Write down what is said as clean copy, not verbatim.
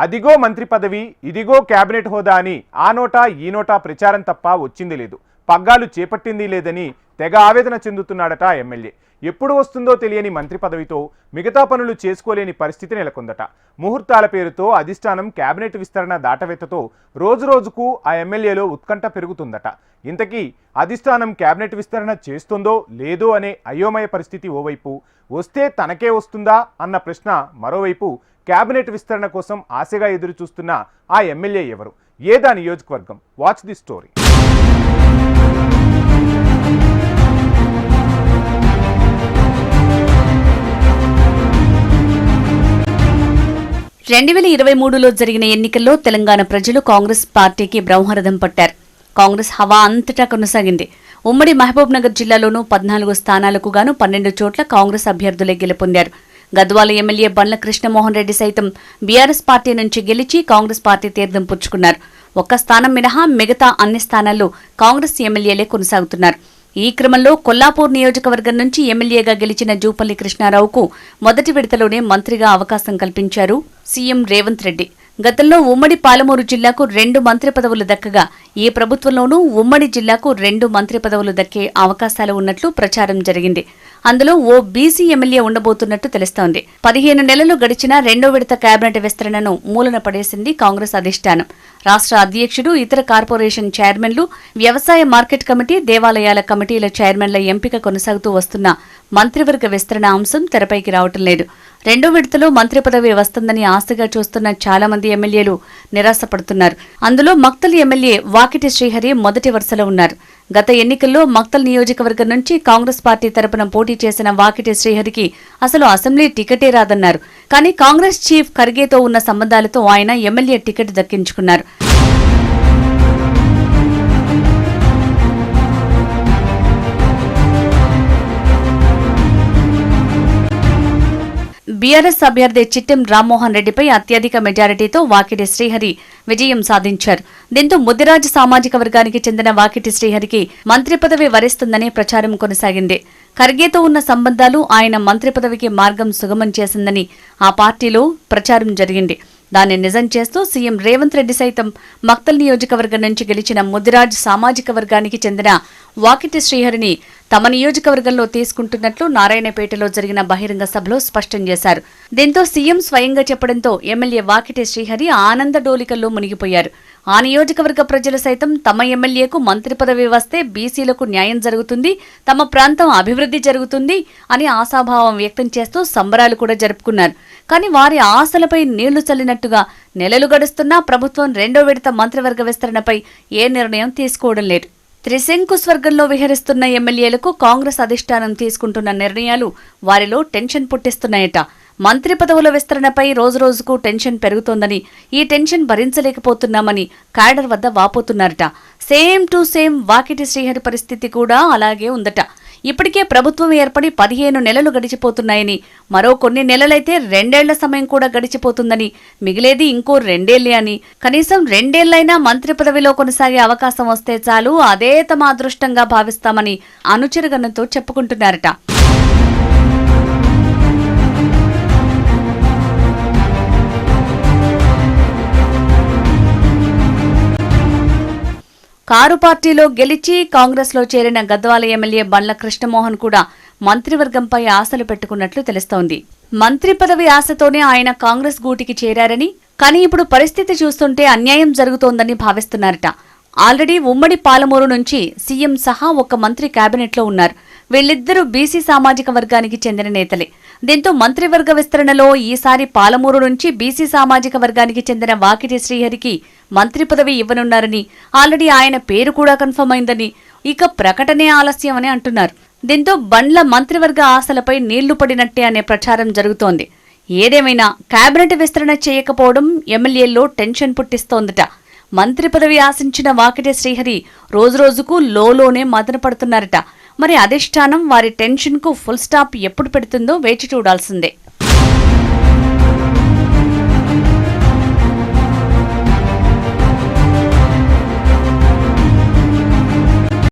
అదిగో మంత్రి పదవి, ఇదిగో కేబినెట్ హోదా అని ఆ నోటా ఈ నోటా ప్రచారం తప్ప వచ్చింది లేదు. పగ్గాలు చేపట్టింది లేదని తెగ ఆవేదన చెందుతున్నాడట ఎమ్మెల్యే. ఎప్పుడు వస్తుందో తెలియని మంత్రి పదవితో మిగతా పనులు చేసుకోలేని పరిస్థితి నెలకొందట. ముహూర్తాల పేరుతో అధిష్టానం కేబినెట్ విస్తరణ దాటవేతతో రోజురోజుకు ఆ ఎమ్మెల్యేలో ఉత్కంఠ పెరుగుతుందట. ఇంతకీ అధిష్టానం కేబినెట్ విస్తరణ చేస్తుందో లేదో అనే అయోమయ పరిస్థితి ఓవైపు, వస్తే తనకే వస్తుందా అన్న ప్రశ్న మరోవైపు. కేబినెట్ విస్తరణ కోసం ఆశగా ఎదురు చూస్తున్న ఆ ఎమ్మెల్యే ఎవరు, ఏదా నియోజకవర్గం? Watch the story. 2023లో జరిగిన ఎన్నికల్లో తెలంగాణ ప్రజలు కాంగ్రెస్ పార్టీకి బ్రహ్మరథం పట్టారు. కాంగ్రెస్ హవా అంతటా కొనసాగింది. ఉమ్మడి మహబూబ్ నగర్ జిల్లాలోనూ 14 స్థానాలకు గాను 12 చోట్ల కాంగ్రెస్ అభ్యర్థులే గెలుపొందారు. గద్వాల ఎమ్మెల్యే బండ్ల కృష్ణమోహన్ రెడ్డి సైతం బీఆర్ఎస్ పార్టీ నుంచి గెలిచి కాంగ్రెస్ పార్టీ తీర్థం పుచ్చుకున్నారు. ఒక్క స్థానం మినహా మిగతా అన్ని స్థానాల్లో కాంగ్రెస్ ఎమ్మెల్యేలే కొనసాగుతున్నారు. ఈ క్రమంలో కొల్లాపూర్ నియోజకవర్గం నుంచి ఎమ్మెల్యేగా గెలిచిన జూపల్లి కృష్ణారావుకు మొదటి విడతలోనే మంత్రిగా అవకాశం కల్పించారు సీఎం రేవంత్ రెడ్డి. గతంలో ఉమ్మడి పాలమూరు జిల్లాకు 2 మంత్రి పదవులు దక్కగా ఈ ప్రభుత్వంలోనూ ఉమ్మడి జిల్లాకు 2 మంత్రి పదవులు దక్కే అవకాశాలు ఉన్నట్లు ప్రచారం జరిగింది. అందులో ఓ బీసీ ఎమ్మెల్యే ఉండబోతున్నట్టు తెలుస్తోంది. 15 నెలలు గడిచినా 2వ విడత కేబినెట్ విస్తరణను మూలన పడేసింది కాంగ్రెస్ అధిష్టానం. రాష్ట్ర అధ్యక్షుడు, ఇతర కార్పొరేషన్ చైర్మన్లు, వ్యవసాయ మార్కెట్ కమిటీ, దేవాలయాల కమిటీల చైర్మన్ల ఎంపిక కొనసాగుతూ వస్తున్న మంత్రివర్గ విస్తరణ అంశం తెరపైకి రావటం లేదు. 2వ విడతలో మంత్రి పదవి వస్తుందని ఆశగా చూస్తున్న చాలా మంది ఎమ్మెల్యేలు నిరాశపడుతున్నారు. అందులో మక్తల్ ఎమ్మెల్యే వాకిటి శ్రీహరి మొదటి వరుసలో ఉన్నారు. గత ఎన్నికల్లో మక్తల్ నియోజకవర్గం నుంచి కాంగ్రెస్ పార్టీ తరపున పోటీ చేసిన వాకిటి శ్రీహరికి అసలు అసెంబ్లీ టికెటే రాదన్నారు. కానీ కాంగ్రెస్ చీఫ్ ఖర్గేతో ఉన్న సంబంధాలతో ఆయన ఎమ్మెల్యే టికెట్ దక్కించుకున్నారు. బీఆర్ఎస్ అభ్యర్థి చిట్టెం రామ్మోహన్ రెడ్డిపై అత్యధిక మెజారిటీతో వాకిటి శ్రీహరి విజయం సాధించారు. దీంతో ముదిరాజ్ సామాజిక వర్గానికి చెందిన వాకిటి శ్రీహరికి మంత్రి పదవి వరిస్తుందనే ప్రచారం కొనసాగింది. ఖర్గేతో ఉన్న సంబంధాలు ఆయన మంత్రి పదవికి మార్గం సుగమం చేసిందని ఆ పార్టీలో ప్రచారం జరిగింది. దాన్ని నిజం చేస్తూ సీఎం రేవంత్ రెడ్డి సైతం మక్తల్ నియోజకవర్గం నుంచి గెలిచిన ముదిరాజ్ సామాజిక వర్గానికి చెందిన వాకిటి శ్రీహరిని తమ నియోజకవర్గంలో తీసుకుంటున్నట్లు నారాయణపేటలో జరిగిన బహిరంగ సభలో స్పష్టం చేశారు. దీంతో సీఎం స్వయంగా చెప్పడంతో ఎమ్మెల్యే వాకిటి శ్రీహరి ఆనంద డోలికల్లో మునిగిపోయారు. ఆ నియోజకవర్గ ప్రజలు సైతం తమ ఎమ్మెల్యేకు మంత్రి పదవి వస్తే బీసీలకు న్యాయం జరుగుతుంది, తమ ప్రాంతం అభివృద్ధి జరుగుతుంది అని ఆశాభావం వ్యక్తం చేస్తూ సంబరాలు కూడా జరుపుకున్నారు. కానీ వారి ఆశలపై నీళ్లు చల్లినట్టుగా నెలలు గడుస్తున్నా ప్రభుత్వం 2వ విడత మంత్రివర్గ విస్తరణపై ఏ నిర్ణయం తీసుకోవడం లేదు. త్రిశంకు స్వర్గంలో విహరిస్తున్న ఎమ్మెల్యేలకు కాంగ్రెస్ అధిష్టానం తీసుకుంటున్న నిర్ణయాలు వారిలో టెన్షన్ పుట్టిస్తున్నాయట. మంత్రి పదవుల విస్తరణపై రోజురోజుకు టెన్షన్ పెరుగుతోందని, ఈ టెన్షన్ భరించలేకపోతున్నామని క్యాడర్ వద్ద వాపోతున్నారట. Same to same Vakiti Srihari పరిస్థితి కూడా అలాగే ఉందట. ఇప్పటికే ప్రభుత్వం ఏర్పడి 15 నెలలు గడిచిపోతున్నాయని, మరో కొన్ని నెలలైతే 2 ఏళ్ల సమయం కూడా గడిచిపోతుందని, మిగిలేది ఇంకో 2 ఏళ్లే అని, కనీసం 2 ఏళ్లైనా మంత్రి పదవిలో కొనసాగే అవకాశం వస్తే చాలు, అదే తమ అదృష్టంగా భావిస్తామని అనుచరగణంతో చెప్పుకుంటున్నారట. కారు పార్టీలో గెలిచి కాంగ్రెస్లో చేరిన గద్వాల ఎమ్మెల్యే బండ్ల కృష్ణమోహన్ కూడా మంత్రివర్గంపై ఆశలు పెట్టుకున్నట్లు తెలుస్తోంది. మంత్రి పదవి ఆశతోనే ఆయన కాంగ్రెస్ గూటికి చేరారని, కానీ ఇప్పుడు పరిస్థితి చూస్తుంటే అన్యాయం జరుగుతోందని భావిస్తున్నారట. ఆల్రెడీ ఉమ్మడి పాలమూరు నుంచి సీఎం సహా ఒక మంత్రి కేబినెట్లో ఉన్నారు. వీళ్ళిద్దరూ బీసీ సామాజిక వర్గానికి చెందిన నేతలే. దీంతో మంత్రివర్గ విస్తరణలో ఈసారి పాలమూరు నుంచి బీసీ సామాజిక వర్గానికి చెందిన వాకిటి శ్రీహరికి మంత్రి పదవి ఇవ్వనున్నారని, ఆల్రెడీ ఆయన పేరు కూడా కన్ఫర్మ్ అయిందని, ఇక ప్రకటనే ఆలస్యమని అంటున్నారు. దీంతో బండ్ల మంత్రివర్గ ఆశలపై నీళ్లు పడినట్టే అనే ప్రచారం జరుగుతోంది. ఏదేమైనా కేబినెట్ విస్తరణ చేయకపోవడం ఎమ్మెల్యేల్లో టెన్షన్ పుట్టిస్తోందట. మంత్రి పదవి ఆశించిన వాకిటి శ్రీహరి రోజురోజుకు లోలోనే మదన పడుతున్నారట. మరి అధిష్టానం వారి టెన్షన్కు ఫుల్ స్టాప్ ఎప్పుడు పెడుతుందో వేచి చూడాల్సిందే.